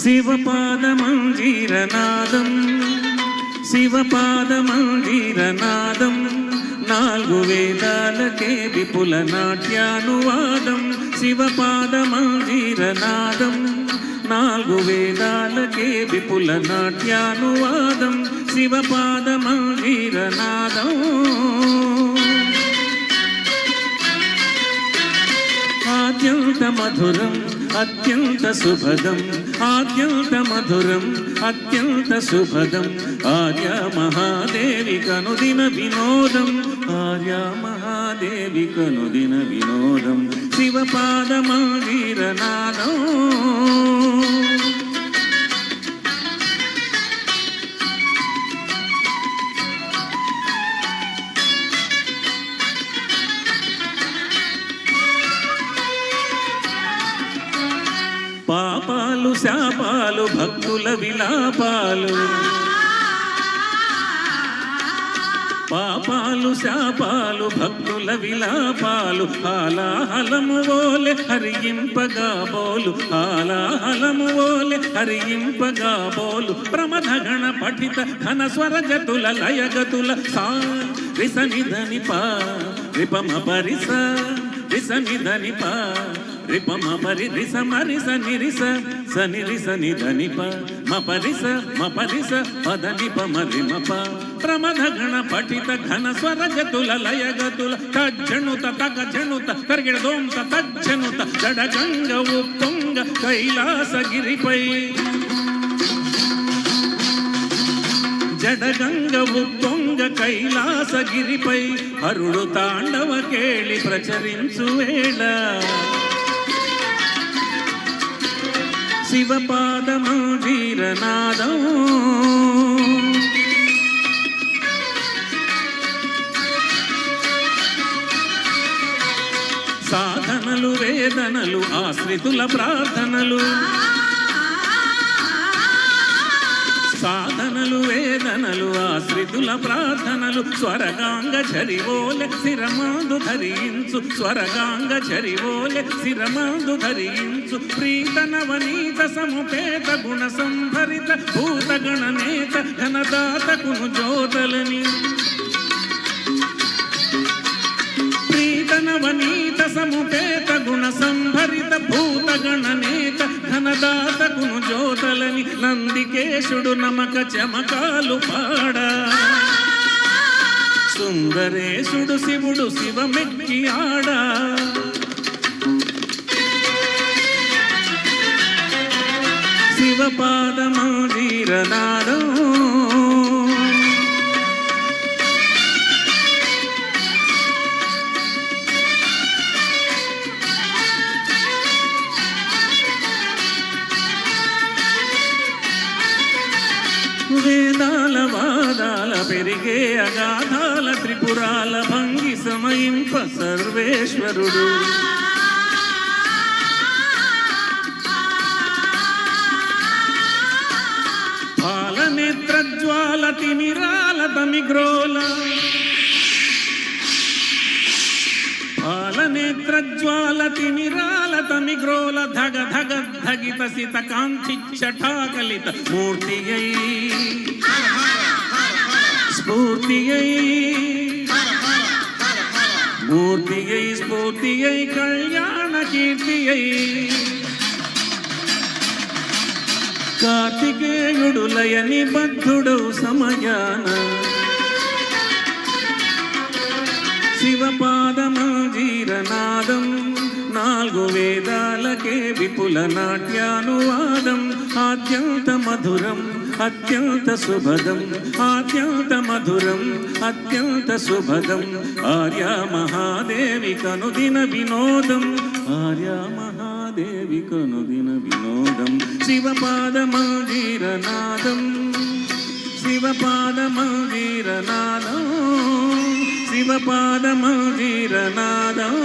శివపాదమంజీరనాదం శివపాదమంజీరనాదం నాలుగు వేదాలకే విపుల నాట్యానువాదం శివపాదమంజీరనాదం నాలుగు వేదాలకే విపుల నాట్యానువాదం శివపాదమంజీరనాదం అత్యంత మధురం అత్యంత శుభదం అత్యంత మధురం అత్యంత శుభదం ఆర్య మహాదేవి కనుదిన వినోదం ఆర్య మహాదేవి కనుదిన వినోదం శివపాదమంజీరనాదం పాపాలు శాపాలు భక్తుల విలాపాలు పాపాలు శాపాలు భక్తుల విలాపాలు హాలాహలము ఓలె హరింపగా బోలు హాలాహలము ఓలె హరింపగా బోలు ప్రమథగణ పఠిత ఘన స్వరజతుల లయగతుల సా రిసనిధని పా రిపమ పరిస రిసనిధని పా రిపమ పరి రిస మరిస నిరిస సనిరిస నిధనిప మ పరిస పదని పమరిమప ప్రమథగణ పఠిత ఘన స్వరజతుల లయగతుల తజ్జణుత తగ జణుత కర్గిడదోంత తజ్జనుత జడగంగ ఉప్పొంగ కైలాసగిరిపై జడగంగ ఉప్పొంగ కైలాసగిరిపై హరుడు తాండవ కేళి ప్రచరించు వేళ శివపాదమంజీరనాదం సాధనలు వేదనలు ఆశ్రితుల ప్రార్థనలు సాధనలు వేదనలు ఆశ్రితుల ప్రార్థనలు స్వరగాంగ చరివోలె శిరమాందు ధరించు స్వరగాంగ చరివోలె శిరమాందు ధరించు ప్రీత నవనీత సముపేత గుణ సంభరిత భూత గణనేత ఘనదాతకును జోతలని ప్రీత నవనీత సముపేత గుణ సంభరిత భూత గణనేత ఘనదాతకును జోతలని నందికేశుడు నమక చమకాలు పాడా సుందరేశుడు శివుడు శివమెక్కి ఆడా శివపాదమంజీరనాదం వేదాల వాదాల పెరిగే అగాధాల త్రిపురాల భంగి సమయింప సర్వేశ్వరుడు పాలనేత్రజ్వాల తిమిరాల తమిగ్రోల పాలనేత్రజ్వాల తిమిరాల తమిగ్రోల ధగ ధగ ధగిత సిత కాంతి చటాకలిత మూర్తియై స్ఫూర్తియై మూర్తియై స్ఫూర్తియై కళ్యాణ కీర్తియై కార్తికేయుడు లయ నిబద్ధుడు సమయాన శివపాదమంజీరనాదం నాలుగు వేదాలకే విపుల నాట్యానువాదం అత్యంత మధురం అత్యంత శుభదం అత్యంత మధురం అత్యంత శుభదం ఆర్య మహాదేవి కనుదిన వినోదం ఆర్య మహాదేవి కనుదిన వినోదం శివపాదమంజీరనాదం శివపాదమంజీరనాదం శివపాదమంజీరనాదం